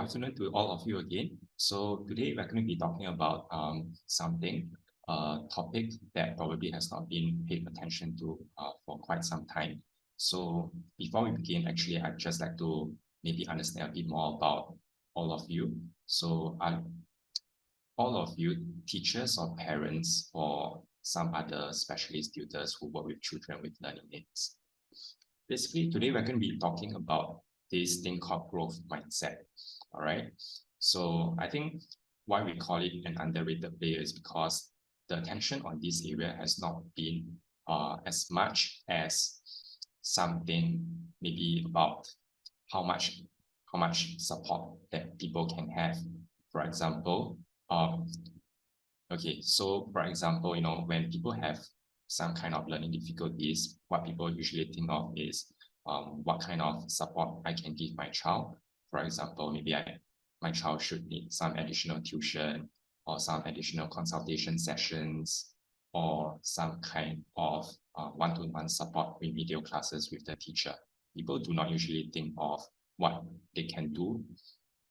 afternoon to all of you again. So today we're going to be talking about a topic that probably has not been paid attention to for quite some time. So before we begin, actually, I'd just like to maybe understand a bit more about all of you. So all of you, teachers or parents or some other specialist tutors who work with children with learning needs. Basically, today we're going to be talking about this thing called growth mindset. All right. So I think why we call it an underrated player is because the attention on this area has not been as much as something maybe about how much support that people can have. For example, so for example, when people have some kind of learning difficulties, what people usually think of is what kind of support I can give my child. For example, maybe my child should need some additional tuition or some additional consultation sessions or some kind of one-to-one support remedial classes with the teacher. People do not usually think of what they can do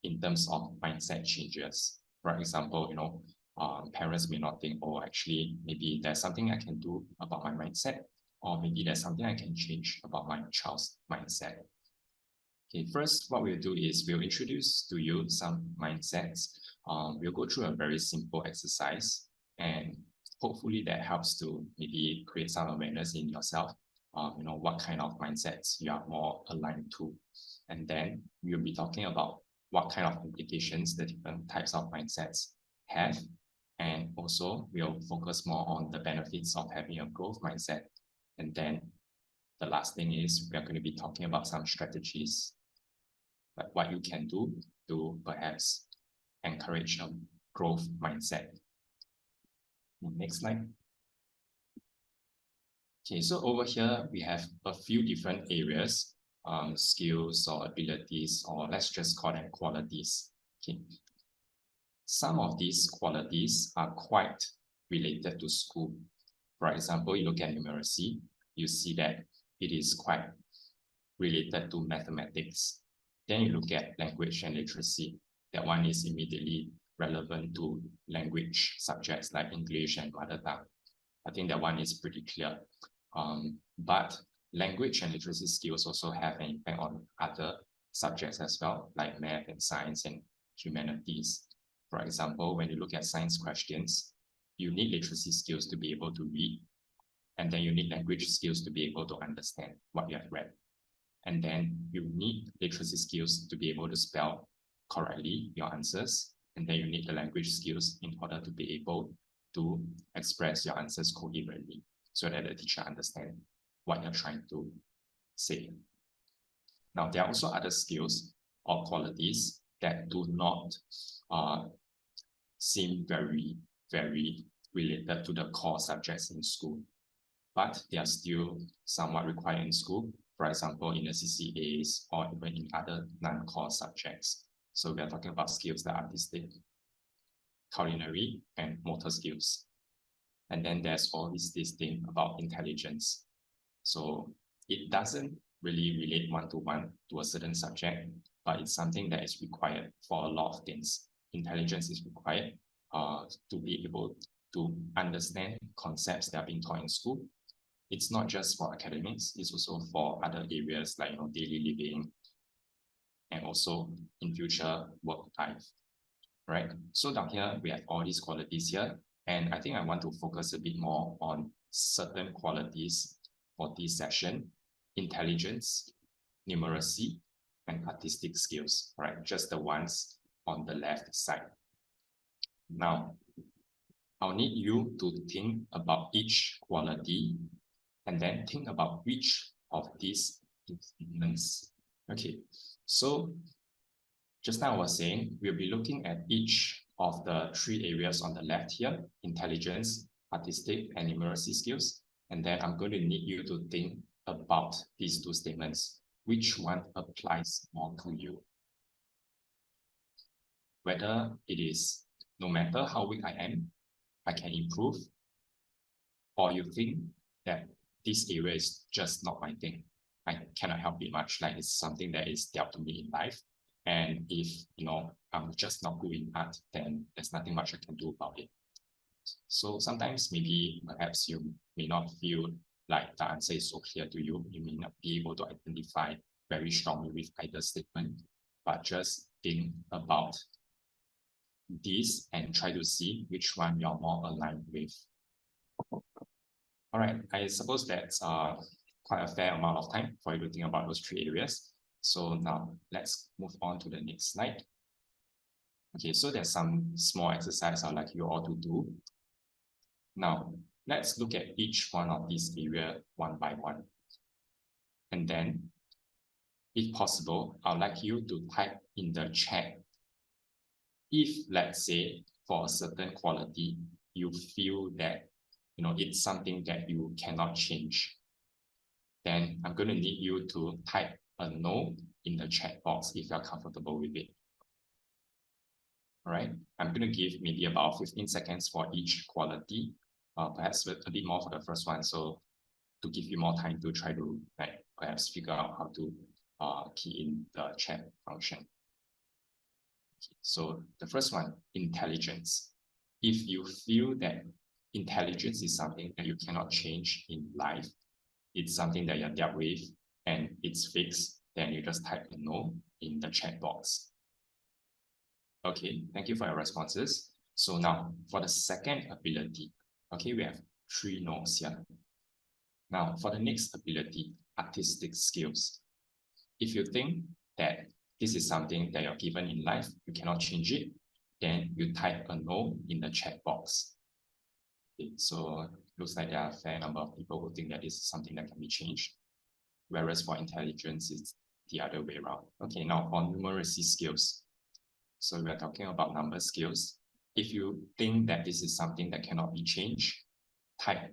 in terms of mindset changes. For example, parents may not think, oh, actually, maybe there's something I can do about my mindset, or maybe there's something I can change about my child's mindset. Okay, first, what we'll do is we'll introduce to you some mindsets. We'll go through a very simple exercise, and hopefully that helps to maybe create some awareness in yourself, what kind of mindsets you are more aligned to. And then we'll be talking about what kind of implications the different types of mindsets have. And also we'll focus more on the benefits of having a growth mindset. And then the last thing is we are going to be talking about some strategies, like what you can do to perhaps encourage a growth mindset. Next slide. Okay, so over here we have a few different areas, skills or abilities, or let's just call them qualities. Okay. Some of these qualities are quite related to school. For example, you look at numeracy, you see that it is quite related to mathematics. Then you look at language and literacy. That one is immediately relevant to language subjects like English and mother tongue. I think that one is pretty clear. But language and literacy skills also have an impact on other subjects as well, like math and science and humanities. For example, when you look at science questions, you need literacy skills to be able to read, and then you need language skills to be able to understand what you have read. And then you need literacy skills to be able to spell correctly your answers, and then you need the language skills in order to be able to express your answers coherently so that the teacher understands what you're trying to say. Now, there are also other skills or qualities that do not seem very, very related to the core subjects in school, but they are still somewhat required in school, for example, in the CCAs or even in other non-core subjects. So we are talking about skills like artistic, culinary, and motor skills. And then there's always this thing about intelligence. So it doesn't really relate one-to-one to a certain subject, but it's something that is required for a lot of things. Intelligence is required to be able to understand concepts that are being taught in school. It's not just for academics, it's also for other areas like daily living and also in future work life, right? So down here, we have all these qualities here. And I think I want to focus a bit more on certain qualities for this session: intelligence, numeracy, and artistic skills, right? Just the ones on the left side. Now, I'll need you to think about each quality and then think about which of these statements. Okay, so just now I was saying, we'll be looking at each of the three areas on the left here: intelligence, artistic, and numeracy skills. And then I'm going to need you to think about these two statements. Which one applies more to you? Whether it is, no matter how weak I am, I can improve, or you think that this area is just not my thing. I cannot help it much, like it's something that is dealt to me in life. And if, I'm just not good in art, then there's nothing much I can do about it. So sometimes maybe perhaps you may not feel like the answer is so clear to you. You may not be able to identify very strongly with either statement, but just think about this and try to see which one you're more aligned with. All right, I suppose that's quite a fair amount of time for you to think about those three areas. So now let's move on to the next slide. Okay, so there's some small exercise I'd like you all to do. Now, let's look at each one of these areas one by one. And then, if possible, I'd like you to type in the chat if, let's say, for a certain quality, you feel that it's something that you cannot change, then I'm going to need you to type a no in the chat box if you're comfortable with it. All right, I'm going to give maybe about 15 seconds for each quality, perhaps a bit more for the first one, so to give you more time to try to perhaps figure out how to key in the chat function. Okay, so the first one, intelligence. If you feel that intelligence is something that you cannot change in life, it's something that you're dealt with and it's fixed, then you just type a no in the chat box. Okay, thank you for your responses. So now for the second ability, okay, we have 3 no's here. Now for the next ability, artistic skills. If you think that this is something that you're given in life, you cannot change it, then you type a no in the chat box. Okay, so looks like there are a fair number of people who think that this is something that can be changed, whereas for intelligence, it's the other way around. Okay, now for numeracy skills. So we're talking about number skills. If you think that this is something that cannot be changed, type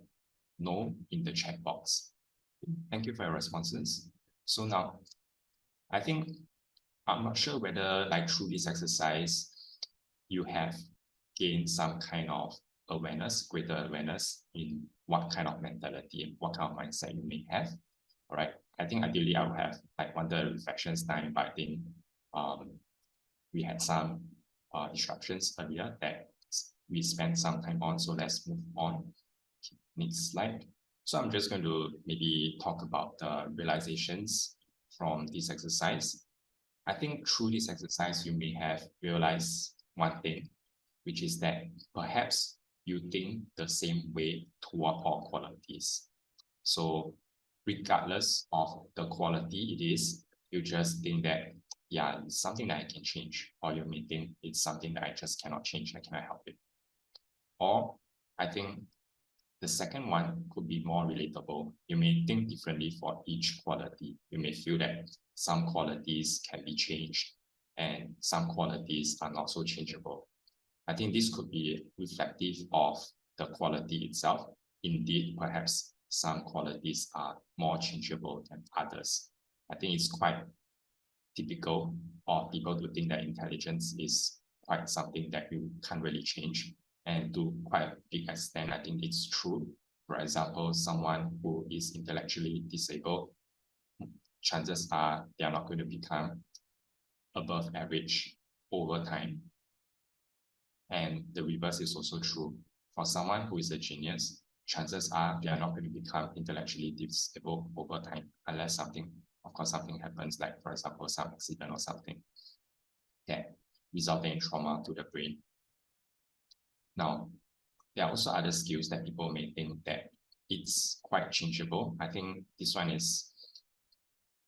no in the chat box. Thank you for your responses. So now, I think I'm not sure whether through this exercise, you have gained some kind of awareness, greater awareness in what kind of mentality and what kind of mindset you may have. All right. I think ideally I would have one the reflections time, but I think we had some disruptions earlier that we spent some time on. So let's move on. Okay, next slide. So I'm just going to maybe talk about the realizations from this exercise. I think through this exercise, you may have realized one thing, which is that perhaps you think the same way toward all qualities. So regardless of the quality it is, you just think that, yeah, it's something that I can change, or you may think it's something that I just cannot change, I cannot help it. Or I think the second one could be more relatable. You may think differently for each quality. You may feel that some qualities can be changed and some qualities are not so changeable. I think this could be reflective of the quality itself. Indeed, perhaps some qualities are more changeable than others. I think it's quite typical of people to think that intelligence is quite something that you can't really change. And to quite a big extent, I think it's true. For example, someone who is intellectually disabled, chances are they are not going to become above average over time. And the reverse is also true. For someone who is a genius, chances are they are not going to become intellectually disabled over time, unless something happens, like for example, some accident or something that resulted in trauma to the brain. Now, there are also other skills that people may think that it's quite changeable. I think this one is,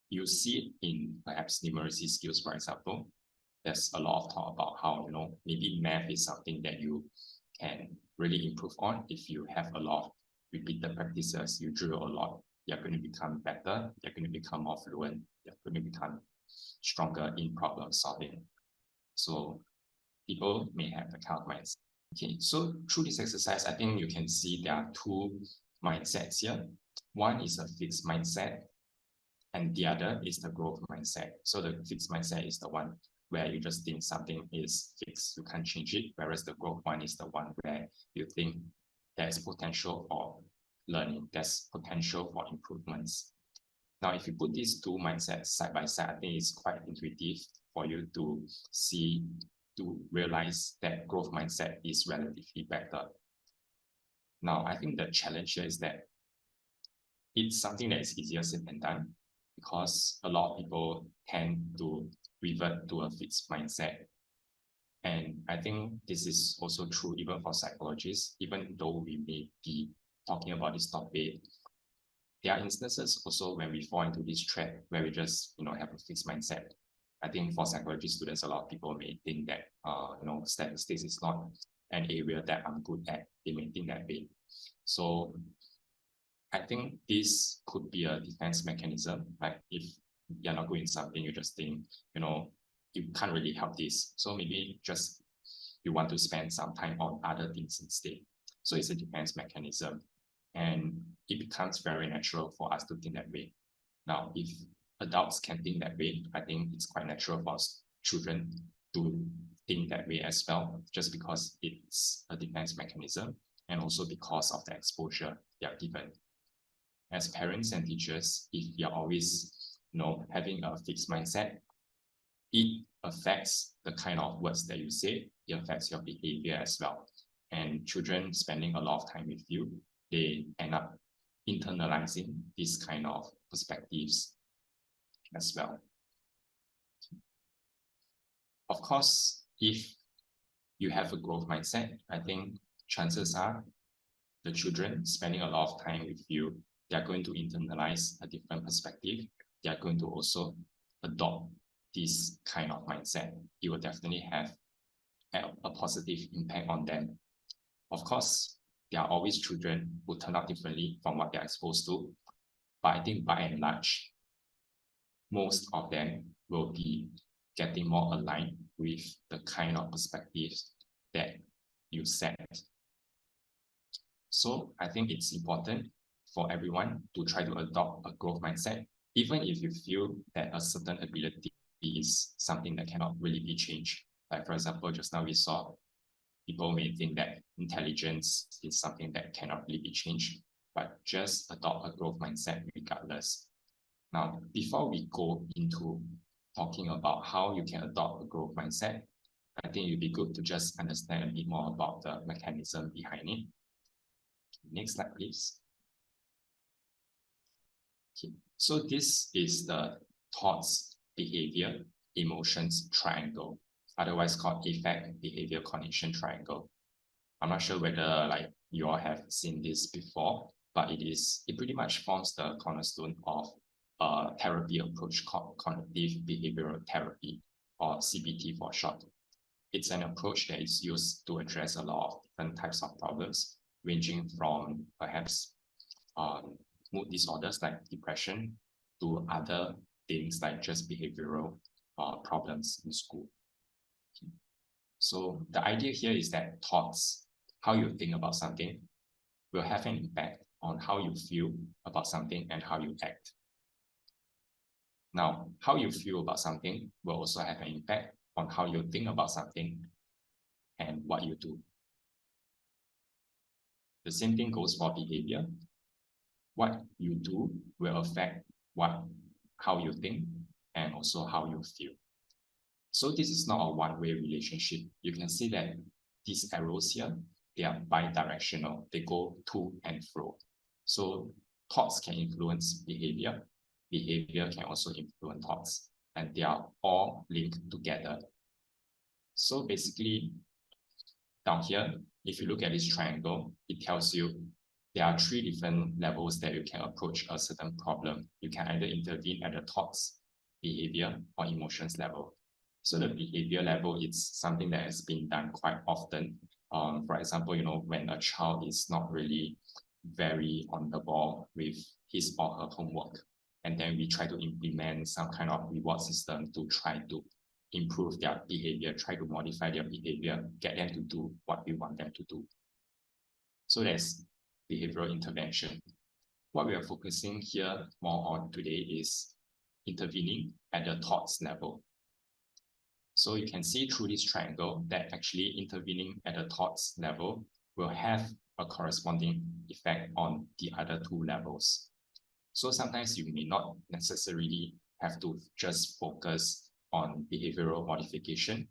you see it in perhaps numeracy skills, for example. There's a lot of talk about how, maybe math is something that you can really improve on. If you have a lot of repeated practices, you drill a lot, you're going to become better, you're going to become more fluent, you're going to become stronger in problem solving. So people may have the kind of mindset. Okay, so through this exercise, I think you can see there are 2 mindsets here. One is a fixed mindset, and the other is the growth mindset. So the fixed mindset is the one where you just think something is fixed, you can't change it, whereas the growth one is the one where you think there's potential for learning, there's potential for improvements. Now, if you put these 2 mindsets side by side, I think it's quite intuitive for you to realize that growth mindset is relatively better. Now, I think the challenge here is that it's something that is easier said than done, because a lot of people tend to revert to a fixed mindset. And I think this is also true even for psychologists. Even though we may be talking about this topic, there are instances also when we fall into this trap where we just have a fixed mindset. I think for psychology students, a lot of people may think that statistics is not an area that I'm good at. They may think that way. So I think this could be a defense mechanism. Like if you're not good in something, you just think, you can't really help this. So maybe just you want to spend some time on other things instead. So it's a defense mechanism. And it becomes very natural for us to think that way. Now, if adults can think that way, I think it's quite natural for children to think that way as well, just because it's a defense mechanism and also because of the exposure they are given. As parents and teachers, if you're always having a fixed mindset, it affects the kind of words that you say, it affects your behavior as well. And children spending a lot of time with you, they end up internalizing this kind of perspectives as well. Of course, if you have a growth mindset, I think chances are the children spending a lot of time with you, they are going to internalize a different perspective. They are going to also adopt this kind of mindset. It will definitely have a positive impact on them. Of course, there are always children who turn out differently from what they're exposed to. But I think by and large, most of them will be getting more aligned with the kind of perspectives that you set. So I think it's important for everyone to try to adopt a growth mindset, even if you feel that a certain ability is something that cannot really be changed. Like for example, just now we saw people may think that intelligence is something that cannot really be changed, but just adopt a growth mindset regardless. Now, before we go into talking about how you can adopt a growth mindset, I think it'd be good to just understand a bit more about the mechanism behind it. Next slide, please. Okay. So this is the thoughts, behavior, emotions triangle, otherwise called affect, behavior, cognition triangle. I'm not sure whether you all have seen this before, but it pretty much forms the cornerstone of a therapy approach called cognitive behavioral therapy, or CBT for short. It's an approach that is used to address a lot of different types of problems, ranging from perhaps mood disorders like depression to other things like just behavioral problems in school. Okay. So the idea here is that thoughts, how you think about something, will have an impact on how you feel about something and how you act. Now, how you feel about something will also have an impact on how you think about something and what you do. The same thing goes for behavior. What you do will affect how you think and also how you feel. So this is not a one-way relationship. You can see that these arrows here, they are bi-directional. They go to and fro. So thoughts can influence behavior. Behavior can also influence thoughts, and they are all linked together. So basically, down here, if you look at this triangle, it tells you there are 3 different levels that you can approach a certain problem. You can either intervene at the thoughts, behavior, or emotions level. So the behavior level is something that has been done quite often. For example, when a child is not really very on the ball with his or her homework, and then we try to implement some kind of reward system to try to improve their behavior, try to modify their behavior, get them to do what we want them to do. So that's behavioral intervention. What we are focusing here more on today is intervening at the thoughts level. So you can see through this triangle that actually intervening at the thoughts level will have a corresponding effect on the other 2 levels. So sometimes you may not necessarily have to just focus on behavioral modification.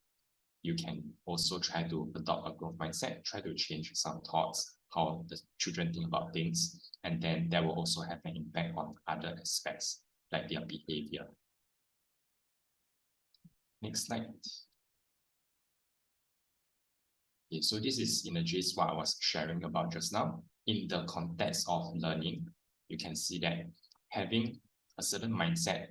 You can also try to adopt a growth mindset, try to change some thoughts, how the children think about things, and then that will also have an impact on other aspects like their behavior. Next slide. Okay, so this is in the gist what I was sharing about just now. In the context of learning, you can see that having a certain mindset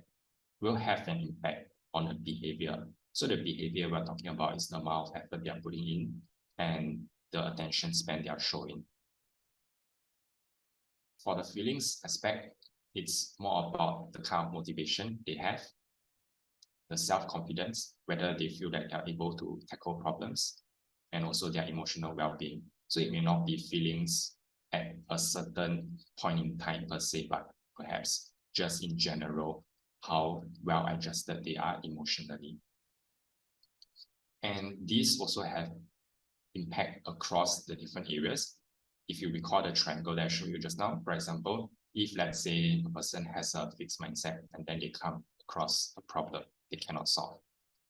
will have an impact on the behavior. So the behavior we're talking about is the amount of effort they are putting in and the attention span they are showing. For the feelings aspect, it's more about the kind of motivation they have, the self-confidence, whether they feel that they are able to tackle problems, and also their emotional well-being. So it may not be feelings at a certain point in time per se, but perhaps just in general, how well adjusted they are emotionally. And these also have impact across the different areas. If you recall the triangle that I showed you just now, for example, if let's say a person has a fixed mindset and then they come across a problem they cannot solve,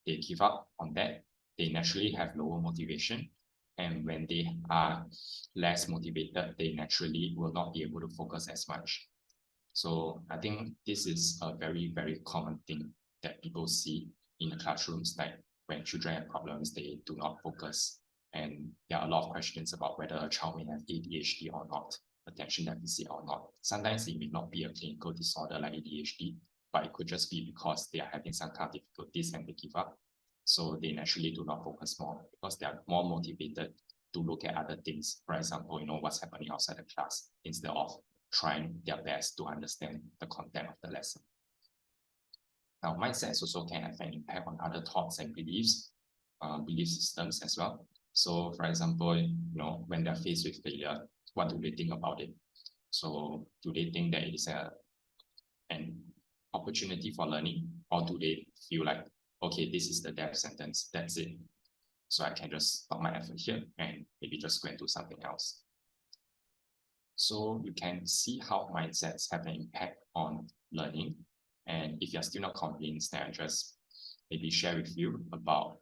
they give up on that, they naturally have lower motivation. And when they are less motivated, they naturally will not be able to focus as much. So I think this is a very, very common thing that people see in the classrooms, like when children have problems, they do not focus. And there are a lot of questions about whether a child may have ADHD or not, attention deficit or not. Sometimes it may not be a clinical disorder like ADHD, but it could just be because they are having some kind of difficulties and they give up. So they naturally do not focus more because they are more motivated to look at other things. For example, what's happening outside the class instead of trying their best to understand the content of the lesson. Now, mindsets also can have an impact on other thoughts and beliefs, belief systems as well. So, for example, when they're faced with failure, what do they think about it? So, do they think that it is an opportunity for learning, or do they feel like, okay, this is the death sentence, that's it, so I can just stop my effort here and maybe just go and do something else? So you can see how mindsets have an impact on learning. And if you're still not convinced, then I just maybe share with you about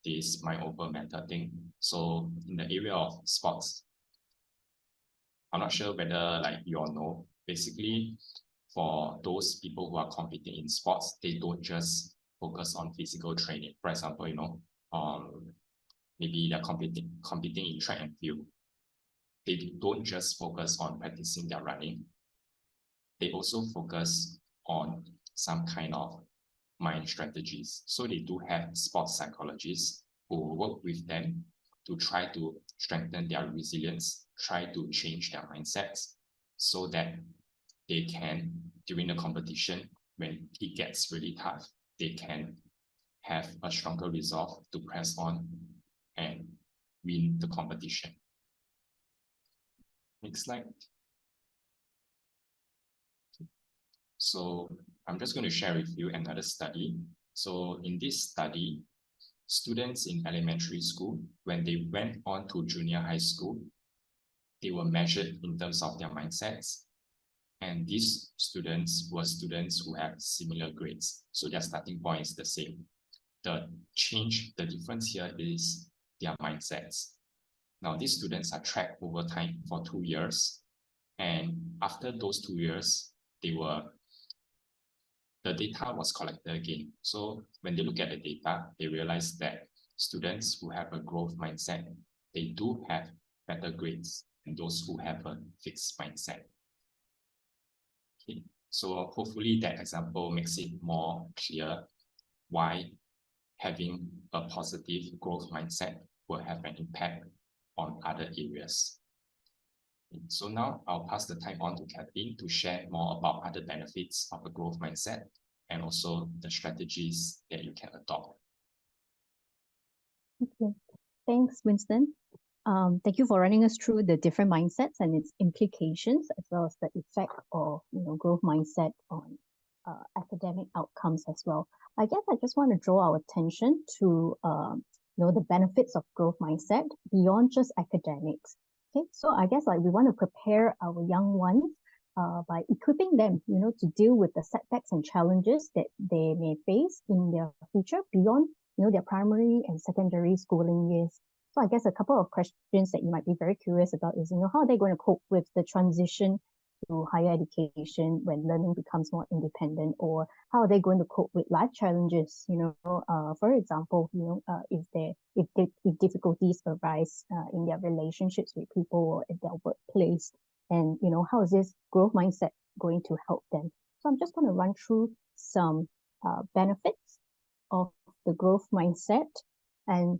this mind-over method thing. So in the area of sports, I'm not sure whether you all know, basically for those people who are competing in sports, they don't just focus on physical training. For example, maybe they're competing in track and field. They don't just focus on practicing their running. They also focus on some kind of mind strategies. So they do have sports psychologists who work with them to try to strengthen their resilience, try to change their mindsets so that they can, during the competition, when it gets really tough, they can have a stronger resolve to press on and win the competition. Next slide. So I'm just going to share with you another study. So in this study, students in elementary school, when they went on to junior high school, they were measured in terms of their mindsets. And these students were students who have similar grades. So their starting point is the same. The difference here is their mindsets. Now, these students are tracked over time for 2 years. And after those 2 years, the data was collected again. So when they look at the data, they realize that students who have a growth mindset, they do have better grades than those who have a fixed mindset. Okay. So hopefully that example makes it more clear why having a positive growth mindset will have an impact on other areas. So now I'll pass the time on to Kathleen to share more about other benefits of a growth mindset and also the strategies that you can adopt. Okay, thanks, Winston. Thank you for running us through the different mindsets and its implications, as well as the effect of growth mindset on academic outcomes as well. I guess I just want to draw our attention to the benefits of growth mindset beyond just academics. Okay, so I guess we want to prepare our young ones by equipping them, to deal with the setbacks and challenges that they may face in their future beyond, their primary and secondary schooling years. So I guess a couple of questions that you might be very curious about is, how are they going to cope with the transition to higher education when learning becomes more independent, or how are they going to cope with life challenges? For example, if difficulties arise in their relationships with people or at their workplace, and how is this growth mindset going to help them? So I'm just going to run through some benefits of the growth mindset, and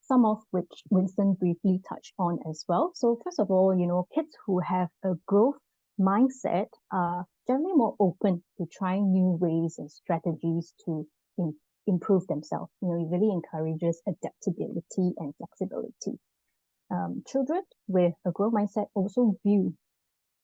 some of which Winston briefly touched on as well. So first of all, kids who have a growth mindset are generally more open to trying new ways and strategies to improve themselves. It really encourages adaptability and flexibility. Children with a growth mindset also view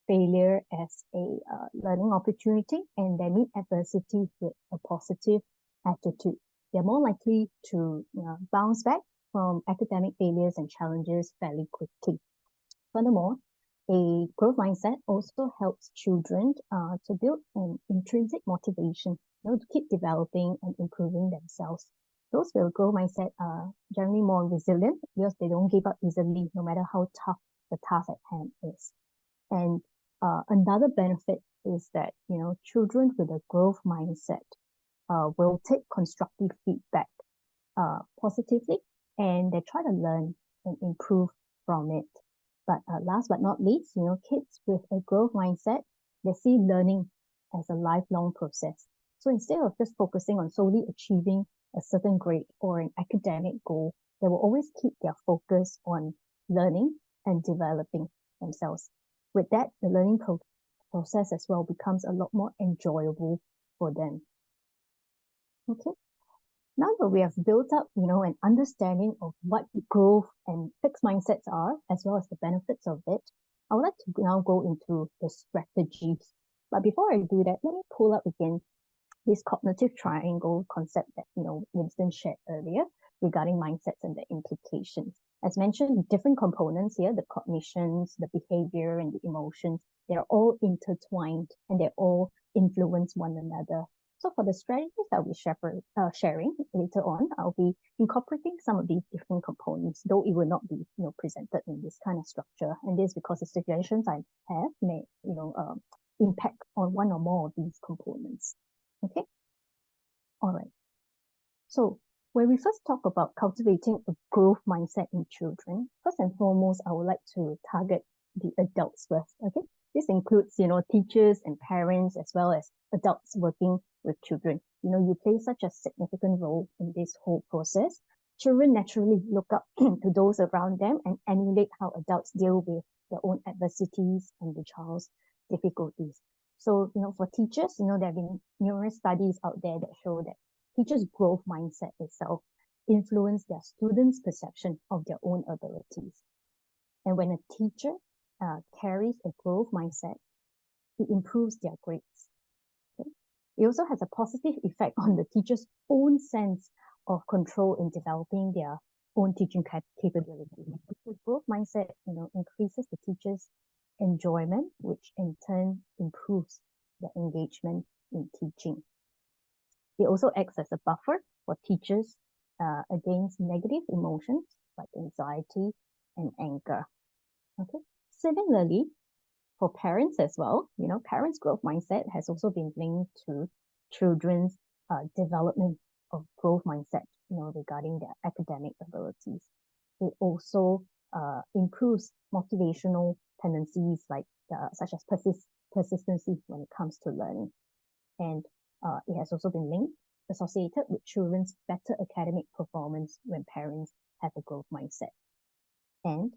failure as a learning opportunity, and they meet adversity with a positive attitude. They're more likely to bounce back from academic failures and challenges fairly quickly. Furthermore, a growth mindset also helps children to build an intrinsic motivation, to keep developing and improving themselves. Those with a growth mindset are generally more resilient because they don't give up easily, no matter how tough the task at hand is. And another benefit is that, children with a growth mindset will take constructive feedback positively, and they try to learn and improve from it. But last but not least, kids with a growth mindset, they see learning as a lifelong process. So instead of just focusing on solely achieving a certain grade or an academic goal, they will always keep their focus on learning and developing themselves. With that, the learning process as well becomes a lot more enjoyable for them. Okay. Now that we have built up, an understanding of what growth and fixed mindsets are, as well as the benefits of it, I would like to now go into the strategies. But before I do that, let me pull up again this cognitive triangle concept that, Winston shared earlier regarding mindsets and the implications. As mentioned, different components here, the cognitions, the behavior, and the emotions, they're all intertwined and they all influence one another. So for the strategies that I'll be sharing later on, I'll be incorporating some of these different components, though it will not be, presented in this kind of structure. And this is because the suggestions I have may, impact on one or more of these components. Okay. All right. So when we first talk about cultivating a growth mindset in children, first and foremost, I would like to target the adults first. Okay. This includes, teachers and parents, as well as adults working with children. You play such a significant role in this whole process. Children naturally look up to those around them and emulate how adults deal with their own adversities and the child's difficulties. So, for teachers, there have been numerous studies out there that show that teachers' growth mindset itself influence their students' perception of their own abilities. And when a teacher carries a growth mindset, it improves their grades. Okay? It also has a positive effect on the teacher's own sense of control in developing their own teaching capability. The growth mindset, increases the teacher's enjoyment, which in turn improves their engagement in teaching. It also acts as a buffer for teachers against negative emotions like anxiety and anger. Okay. Similarly, for parents as well, parents' growth mindset has also been linked to children's development of growth mindset, regarding their academic abilities. It also improves motivational tendencies like such as persistency when it comes to learning. And it has also been associated with children's better academic performance when parents have a growth mindset. And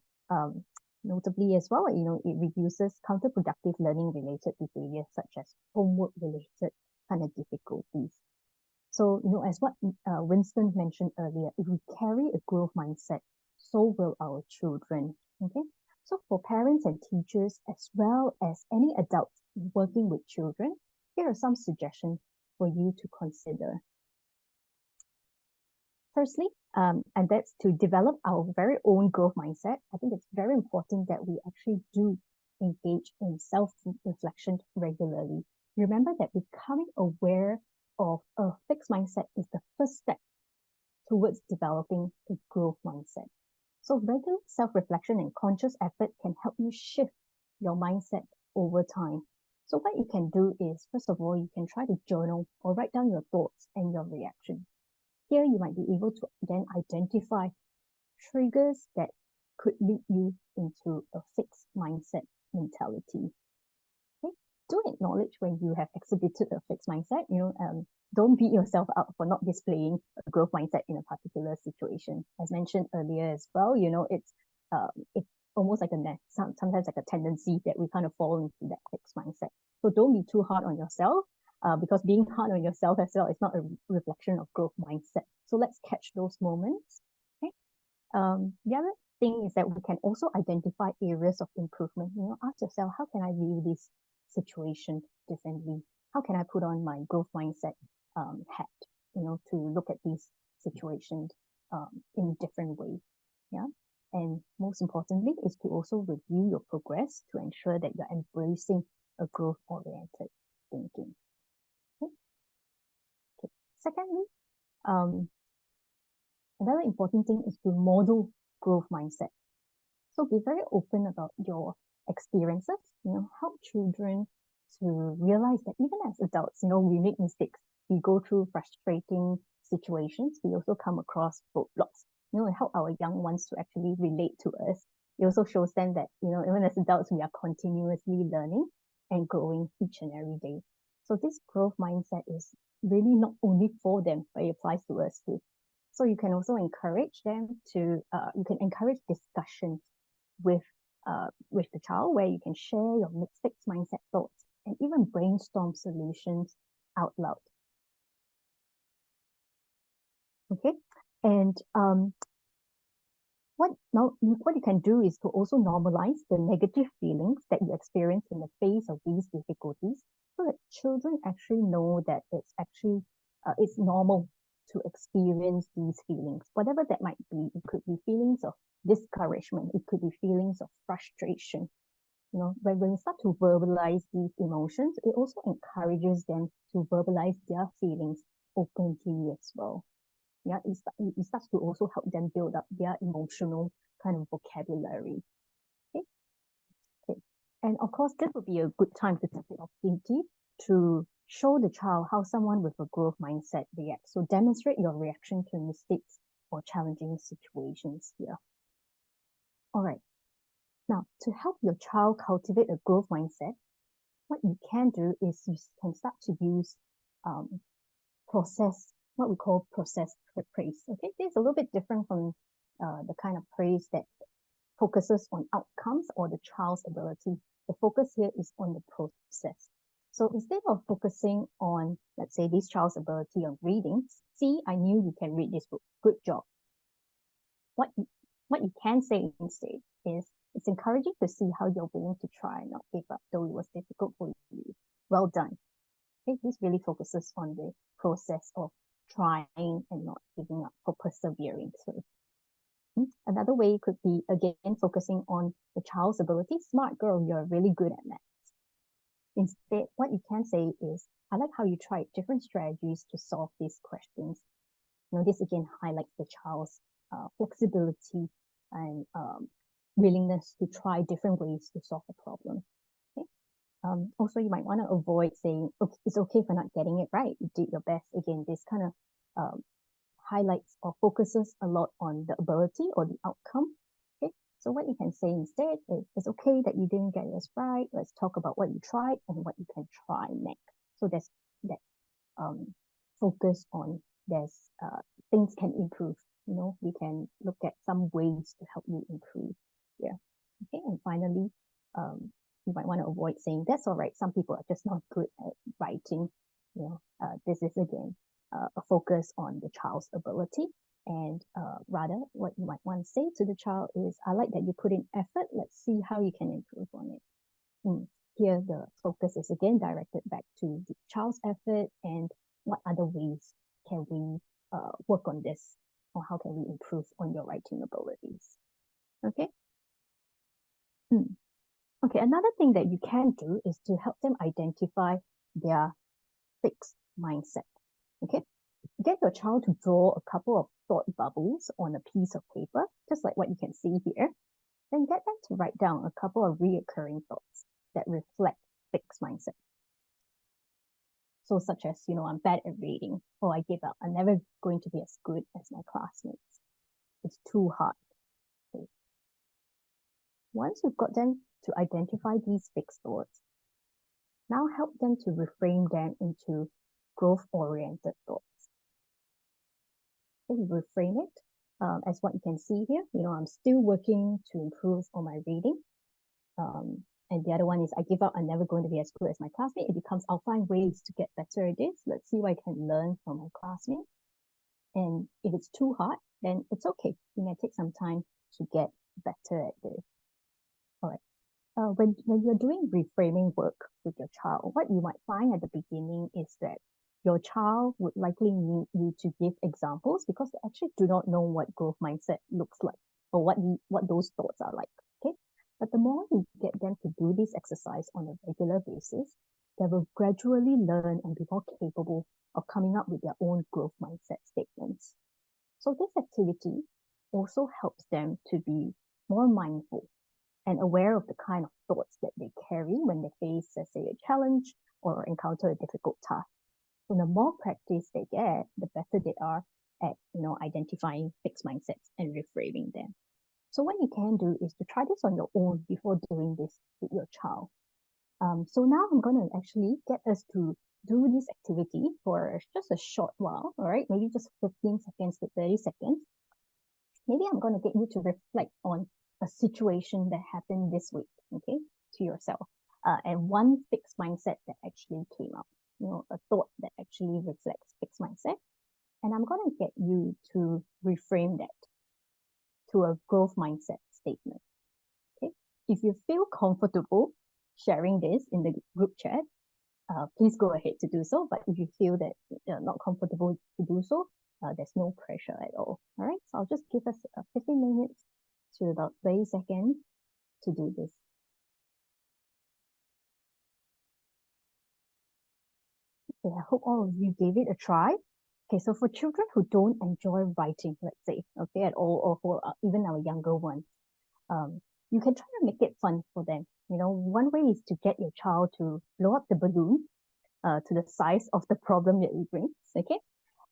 notably as well, it reduces counterproductive learning-related behaviors such as homework-related kind of difficulties. So, as what Winston mentioned earlier, if we carry a growth mindset, so will our children. Okay. So for parents and teachers, as well as any adults working with children, here are some suggestions for you to consider. Firstly, and that's to develop our very own growth mindset. I think it's very important that we actually do engage in self-reflection regularly. Remember that becoming aware of a fixed mindset is the first step towards developing a growth mindset. So regular self-reflection and conscious effort can help you shift your mindset over time. So what you can do is, first of all, you can try to journal or write down your thoughts and your reaction. Here you might be able to then identify triggers that could lead you into a fixed mindset mentality. Okay? Do acknowledge when you have exhibited a fixed mindset. Don't beat yourself up for not displaying a growth mindset in a particular situation. As mentioned earlier as well, it's almost like sometimes like a tendency that we kind of fall into that fixed mindset. So don't be too hard on yourself, because being hard on yourself as well is not a reflection of growth mindset. So let's catch those moments. Okay. The other thing is that we can also identify areas of improvement. Ask yourself, how can I view this situation differently? How can I put on my growth mindset hat, to look at these situations in different ways? Yeah. And most importantly is to also review your progress to ensure that you're embracing a growth-oriented thinking. Okay. Okay. Secondly, another important thing is to model growth mindset. So be very open about your experiences, help children to realize that even as adults, we make mistakes. We go through frustrating situations. We also come across roadblocks. Help our young ones to actually relate to us. It also shows them that, even as adults, we are continuously learning and growing each and every day. So this growth mindset is really not only for them, but it applies to us too. So you can also encourage them to, you can encourage discussions with the child, where you can share your fixed mindset thoughts and even brainstorm solutions out loud. Okay, and what you can do is to also normalize the negative feelings that you experience in the face of these difficulties, so that children actually know that it's actually it's normal to experience these feelings, whatever that might be. It could be feelings of discouragement, it could be feelings of frustration. When we start to verbalize these emotions, it also encourages them to verbalize their feelings openly as well. Yeah, it starts to also help them build up their emotional kind of vocabulary. Okay. And of course, this would be a good time to take the opportunity to show the child how someone with a growth mindset reacts. So demonstrate your reaction to mistakes or challenging situations here. All right. Now, to help your child cultivate a growth mindset, what you can do is you can start to use what we call process praise. Okay, this is a little bit different from the kind of praise that focuses on outcomes or the child's ability. The focus here is on the process. So instead of focusing on, let's say, this child's ability of reading, see, I knew you can read this book. Good job. What you can say instead is, it's encouraging to see how you're willing to try and not give up, though it was difficult for you. Well done. Okay, this really focuses on the process of trying and not giving up, for persevering. So another way could be, again, focusing on the child's ability. Smart girl, you're really good at math. Instead, what you can say is, I like how you tried different strategies to solve these questions. This again highlights the child's flexibility and willingness to try different ways to solve the problem. Okay? Also, you might want to avoid saying, okay, it's okay for not getting it right. You did your best. Again, this kind of highlights or focuses a lot on the ability or the outcome. Okay, so what you can say instead is, it's okay that you didn't get this right. Let's talk about what you tried and what you can try next. So there's that focus on things can improve. We can look at some ways to help you improve. Yeah. Okay, and finally, you might want to avoid saying, that's all right, some people are just not good at writing. This is again a focus on the child's ability, and rather what you might want to say to the child is, I like that you put in effort, let's see how you can improve on it. Here the focus is again directed back to the child's effort and what other ways can we work on this, or how can we improve on your writing abilities. Okay. Okay, another thing that you can do is to help them identify their fixed mindset. Okay, get your child to draw a couple of thought bubbles on a piece of paper, just like what you can see here. Then get them to write down a couple of reoccurring thoughts that reflect fixed mindset. So such as, I'm bad at reading, or I give up, I'm never going to be as good as my classmates. It's too hard. Okay. Once you've got them to identify these fixed thoughts, now help them to reframe them into growth-oriented thoughts. Okay, reframe it as what you can see here. I'm still working to improve on my reading. And the other one is I give up, I'm never going to be as good as my classmate. It becomes, I'll find ways to get better at this. Let's see what I can learn from my classmate. And if it's too hard, then it's okay. You may take some time to get better at this. All right. When you're doing reframing work with your child, what you might find at the beginning is that your child would likely need you to give examples because they actually do not know what growth mindset looks like or what those thoughts are like. Okay. But the more you get them to do this exercise on a regular basis, they will gradually learn and be more capable of coming up with their own growth mindset statements. So this activity also helps them to be more mindful and aware of the kind of thoughts that they carry when they face, let's say, a challenge or encounter a difficult task. So the more practice they get, the better they are at, identifying fixed mindsets and reframing them. So what you can do is to try this on your own before doing this with your child. So now I'm going to actually get us to do this activity for just a short while, all right? Maybe just 15 seconds to 30 seconds. Maybe I'm going to get you to reflect on a situation that happened this week, okay, to yourself. And one fixed mindset that actually came up, a thought that actually reflects fixed mindset. And I'm going to get you to reframe that to a growth mindset statement, okay? If you feel comfortable sharing this in the group chat, please go ahead to do so. But if you feel that you're not comfortable to do so, there's no pressure at all. All right, so I'll just give us 15 minutes to about 30 seconds to do this. Okay, I hope all of you gave it a try. Okay, so for children who don't enjoy writing, let's say, okay, at all, or for even our younger ones, you can try to make it fun for them. One way is to get your child to blow up the balloon to the size of the problem that it brings, okay?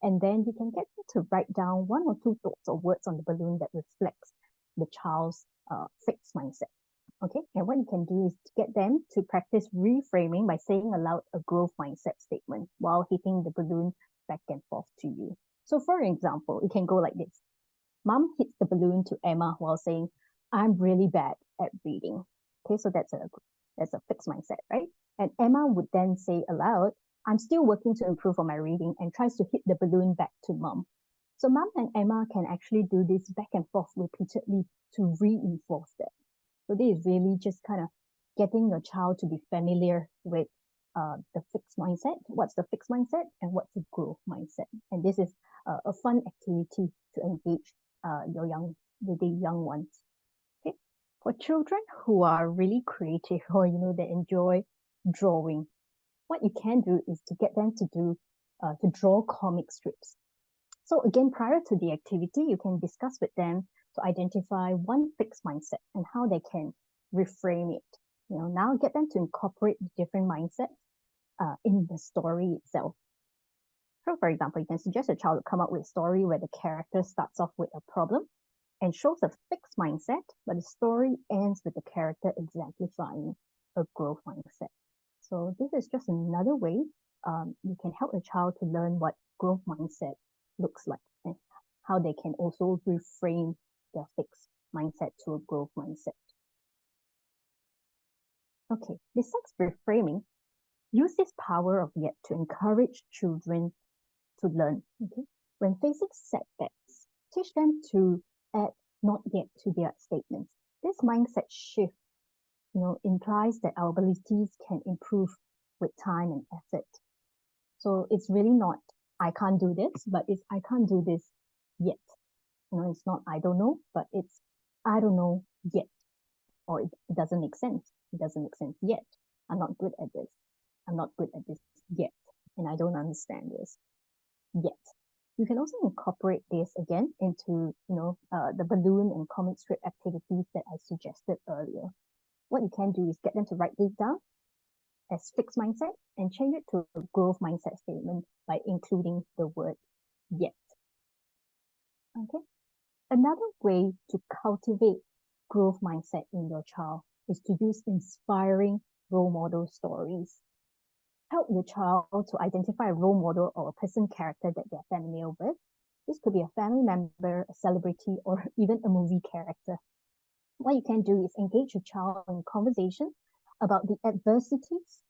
And then you can get them to write down one or two thoughts or words on the balloon that reflects the child's fixed mindset. Okay, and what you can do is to get them to practice reframing by saying aloud a growth mindset statement while hitting the balloon back and forth to you. So for example, it can go like this. Mom hits the balloon to Emma while saying, I'm really bad at reading. Okay, so that's a fixed mindset, right? And Emma would then say aloud, I'm still working to improve on my reading, and tries to hit the balloon back to Mom. So Mom and Emma can actually do this back and forth repeatedly to reinforce that. So this is really just kind of getting your child to be familiar with the fixed mindset. What's the fixed mindset and what's the growth mindset? And this is a fun activity to engage the young ones. Okay, for children who are really creative or they enjoy drawing, what you can do is to get them to draw comic strips. So again, prior to the activity, you can discuss with them to identify one fixed mindset and how they can reframe it. Now get them to incorporate different mindsets in the story itself. So for example, you can suggest a child to come up with a story where the character starts off with a problem and shows a fixed mindset, but the story ends with the character exemplifying a growth mindset. So this is just another way you can help a child to learn what growth mindset looks like and how they can also reframe their fixed mindset to a growth mindset. Okay, besides reframing, use this power of yet to encourage children to learn. Okay, when facing setbacks, teach them to add not yet to their statements. This mindset shift, implies that our abilities can improve with time and effort. So it's really not, I can't do this, but it's, I can't do this yet. It's not, I don't know, but it's, I don't know yet, or it doesn't make sense. It doesn't make sense yet. I'm not good at this. I'm not good at this yet. And I don't understand this yet. You can also incorporate this again into, the balloon and comic strip activities that I suggested earlier. What you can do is get them to write this down as fixed mindset and change it to a growth mindset statement by including the word yet. Okay. Another way to cultivate growth mindset in your child is to use inspiring role model stories. Help your child to identify a role model or a person character that they're familiar with. This could be a family member, a celebrity, or even a movie character. What you can do is engage your child in conversation about the adversities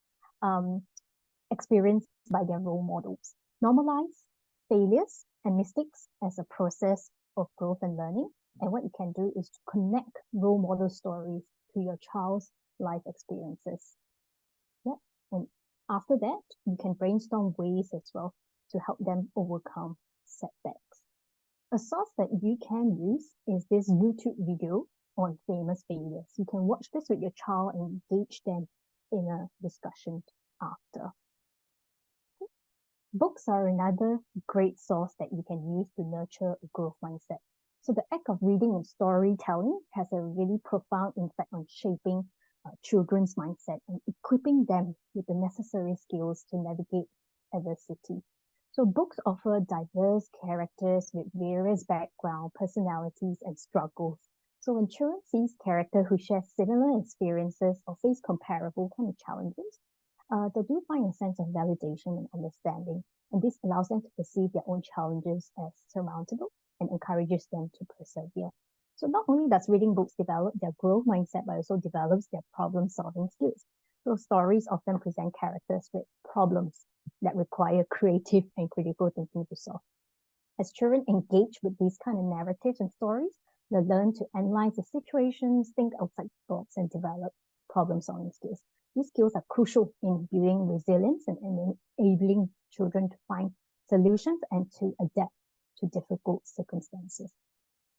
experienced by their role models. Normalize failures and mistakes as a process of growth and learning. And what you can do is to connect role model stories to your child's life experiences. Yeah. And after that, you can brainstorm ways as well to help them overcome setbacks. A source that you can use is this YouTube video on famous failures. You can watch this with your child and engage them in a discussion after. Books are another great source that you can use to nurture a growth mindset. So the act of reading and storytelling has a really profound impact on shaping children's mindset and equipping them with the necessary skills to navigate adversity. So books offer diverse characters with various background, personalities, and struggles. So when children see characters who share similar experiences or face comparable kind of challenges, they do find a sense of validation and understanding, and this allows them to perceive their own challenges as surmountable and encourages them to persevere. So not only does reading books develop their growth mindset, but also develops their problem-solving skills. So stories often present characters with problems that require creative and critical thinking to solve. As children engage with these kind of narratives and stories, they learn to analyze the situations, think outside the box, and develop problem-solving skills. These skills are crucial in building resilience and enabling children to find solutions and to adapt to difficult circumstances.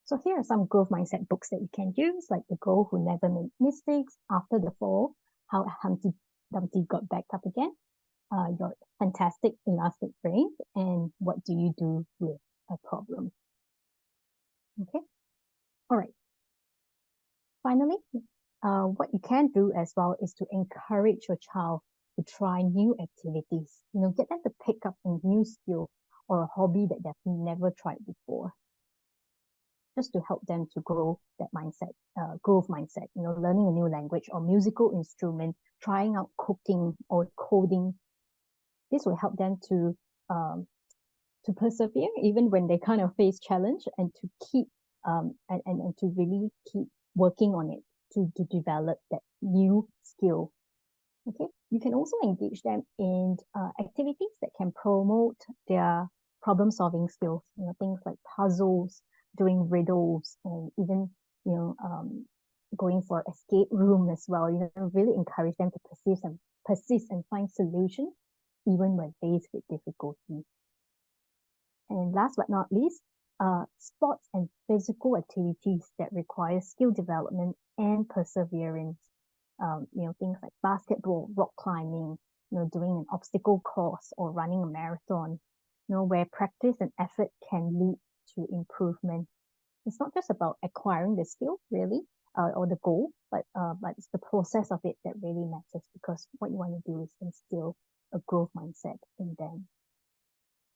So here are some growth mindset books that you can use, like The Girl Who Never Made Mistakes, After the Fall, How Humpty Dumpty Got Back Up Again, Your Fantastic Elastic Brain, and What Do You Do With a Problem? Okay. All right. Finally, what you can do as well is to encourage your child to try new activities. Get them to pick up a new skill or a hobby that they've never tried before, just to help them to grow that mindset, growth mindset. Learning a new language or musical instrument, trying out cooking or coding. This will help them to persevere even when they kind of face challenge, and to keep and to really keep working on it to develop that new skill. Okay, you can also engage them in activities that can promote their problem-solving skills. Things like puzzles, doing riddles, and even going for escape room as well. Really encourage them to persist and find solutions even when faced with difficulty. And last but not least, sports and physical activities that require skill development and perseverance. Things like basketball, rock climbing, doing an obstacle course or running a marathon, where practice and effort can lead to improvement. It's not just about acquiring the skill, really, or the goal, but it's the process of it that really matters, because what you want to do is instill a growth mindset in them.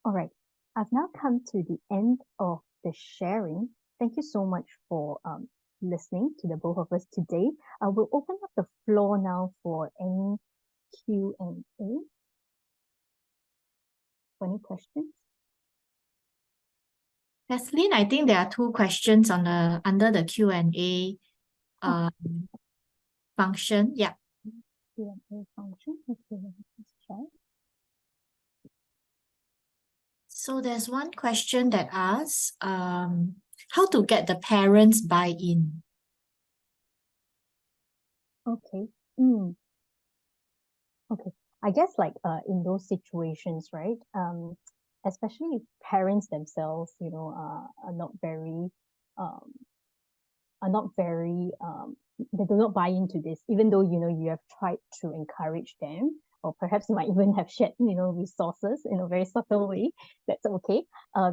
All right. I've now come to the end of the sharing. Thank you so much for listening to the both of us today. We'll open up the floor now for any Q&A. Any questions? Kathleen, I think there are two questions on under the Q&A function. Yeah. Q&A function. Okay, let's check. So there's one question that asks, how to get the parents buy-in? Okay. Okay. I guess in those situations, right? Especially if parents themselves, are not very are not very, they do not buy into this, even though, you have tried to encourage them, or perhaps you might even have shared, resources in a very subtle way. That's okay.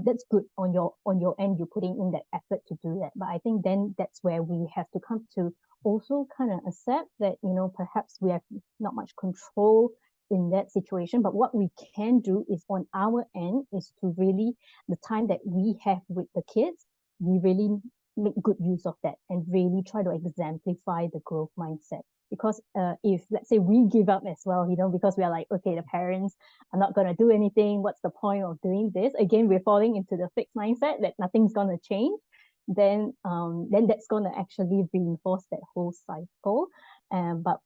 That's good on your end. You're putting in that effort to do that. But I think then that's where we have to come to also kind of accept that, perhaps we have not much control in that situation. But what we can do is on our end is to really, the time that we have with the kids, we really make good use of that and really try to exemplify the growth mindset. Because if, let's say, we give up as well, because we are like, okay, the parents are not going to do anything, what's the point of doing this? Again, we're falling into the fixed mindset that nothing's going to change. Then that's going to actually reinforce that whole cycle. But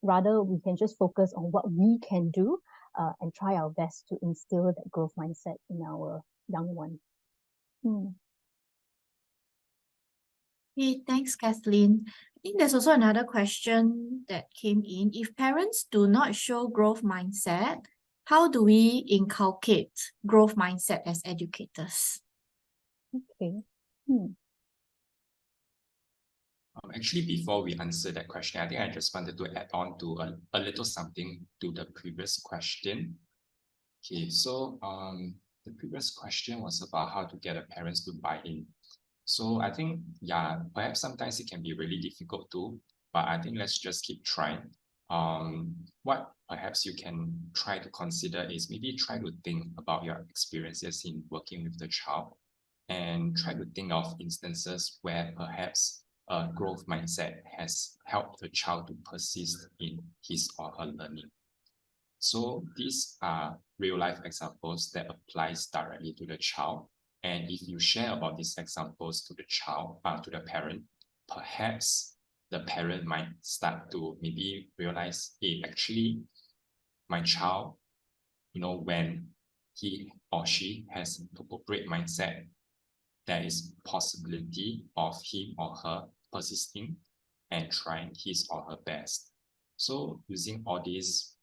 rather, we can just focus on what we can do and try our best to instill that growth mindset in our young ones. Okay, thanks, Kathleen. I think there's also another question that came in. If parents do not show growth mindset, how do we inculcate growth mindset as educators? Okay. Actually, before we answer that question, I think I just wanted to add on to a little something to the previous question. Okay, so the previous question was about how to get the parents to buy in. So I think, yeah, perhaps sometimes it can be really difficult too, but I think let's just keep trying. What perhaps you can try to consider is maybe try to think about your experiences in working with the child and try to think of instances where perhaps a growth mindset has helped the child to persist in his or her learning. So these are real life examples that applies directly to the child. And if you share about these examples to the child, to the parent, perhaps the parent might start to maybe realize, hey, actually, my child, when he or she has an appropriate mindset, there is possibility of him or her persisting and trying his or her best. So using all these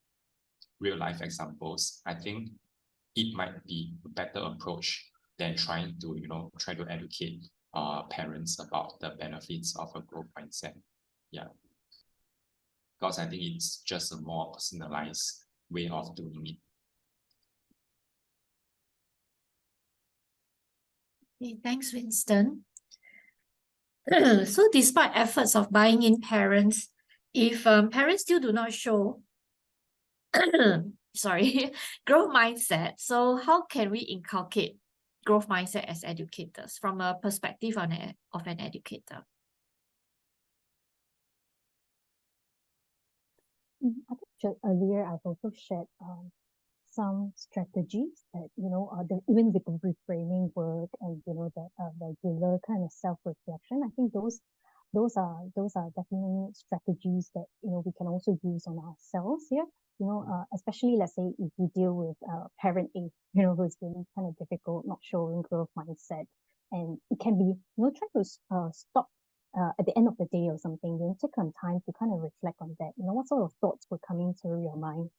real life examples, I think it might be a better approach than trying to, try to educate parents about the benefits of a growth mindset. Yeah. Because I think it's just a more personalized way of doing it. Okay, thanks, Winston. So despite efforts of buying in parents, if parents still do not show growth mindset, so how can we inculcate growth mindset as educators from a perspective of an educator? I think just earlier I've also shared some strategies that even with the reframing work and that regular kind of self-reflection. I think those are definitely strategies that we can also use on ourselves here. Especially let's say if we deal with parent A, who's really kind of difficult, not showing growth mindset, and it can be try to stop at the end of the day or something, take some time to kind of reflect on that. What sort of thoughts were coming through your mind,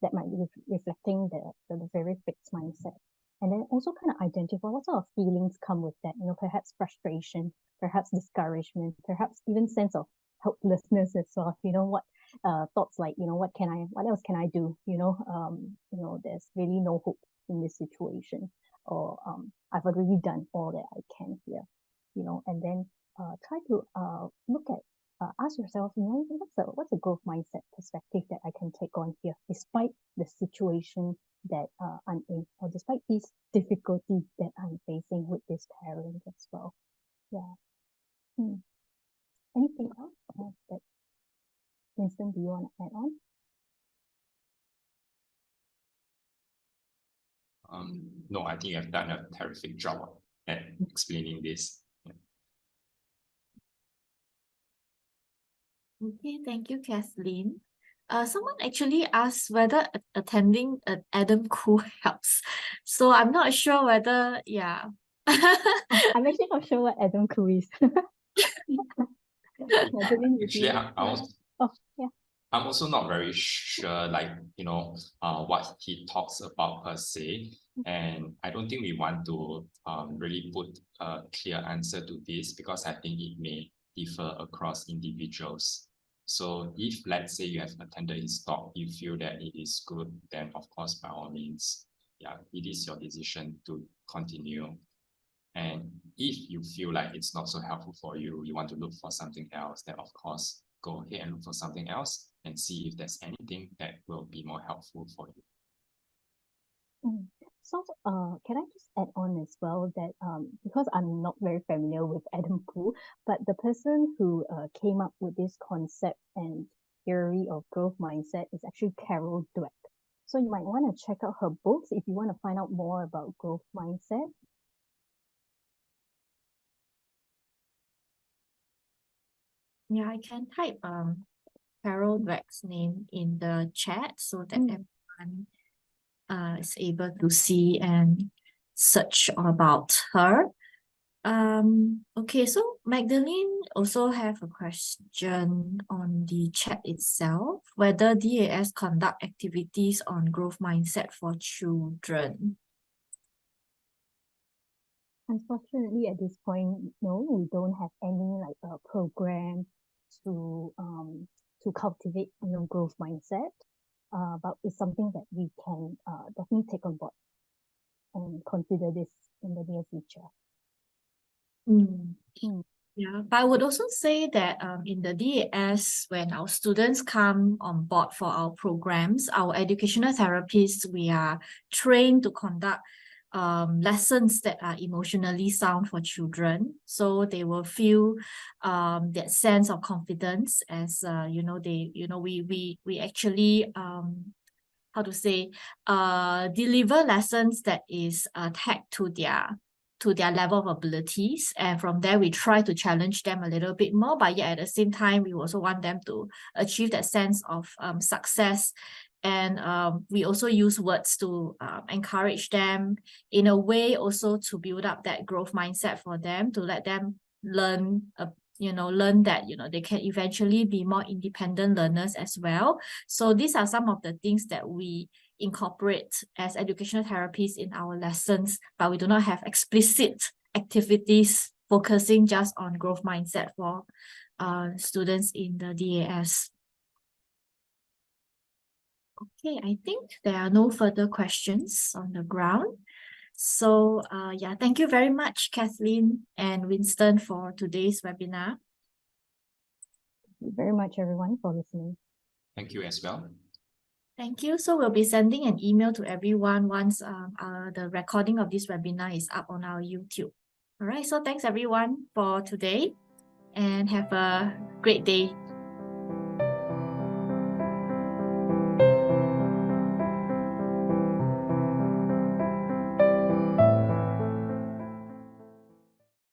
that might be reflecting the very fixed mindset. And then also kind of identify what sort of feelings come with that, perhaps frustration, perhaps discouragement, perhaps even sense of helplessness as well. What thoughts like, what else can I do? There's really no hope in this situation, or I've already done all that I can here, and then try to look at ask yourself, what's a growth mindset perspective that I can take on here, despite the situation that I'm in, or despite these difficulties that I'm facing with this parent as well. Yeah. Anything else that Winston, do you want to add on? No, I think I've done a terrific job at explaining this. Okay, thank you, Kathleen. Someone actually asked whether attending an Adam Khoo helps. So I'm not sure whether, yeah. I'm actually not sure what Adam Khoo is. Actually, I was... Oh, yeah. I'm also not very sure, like, what he talks about per se. And I don't think we want to really put a clear answer to this, because I think it may differ across individuals. So if, let's say, you have attended his talk, you feel that it is good, then of course, by all means, yeah, it is your decision to continue. And if you feel like it's not so helpful for you, you want to look for something else, then of course, go ahead and look for something else and see if there's anything that will be more helpful for you. So, can I just add on as well that because I'm not very familiar with Adam Poole, but the person who came up with this concept and theory of growth mindset is actually Carol Dweck. So you might want to check out her books if you want to find out more about growth mindset. Yeah, I can type Carol Dweck's name in the chat so that everyone is able to see and search about her. Okay, so Magdalene also have a question on the chat itself, whether DAS conduct activities on growth mindset for children. Unfortunately, at this point, no, we don't have any like a program to cultivate growth mindset. But it's something that we can definitely take on board and consider this in the near future. Yeah, but I would also say that in the DAS, when our students come on board for our programs, our educational therapists, we are trained to conduct lessons that are emotionally sound for children, so they will feel that sense of confidence as we actually how to say deliver lessons that is tagged to their level of abilities, and from there we try to challenge them a little bit more, but yet at the same time we also want them to achieve that sense of success. And we also use words to encourage them in a way, also to build up that growth mindset for them, to let them learn that they can eventually be more independent learners as well. So these are some of the things that we incorporate as educational therapists in our lessons, but we do not have explicit activities focusing just on growth mindset for students in the DAS. Okay, I think there are no further questions on the ground. So yeah, thank you very much, Kathleen and Winston, for today's webinar. Thank you very much, everyone, for listening. Thank you as well. Thank you. So we'll be sending an email to everyone once the recording of this webinar is up on our YouTube. All right, so thanks everyone for today and have a great day.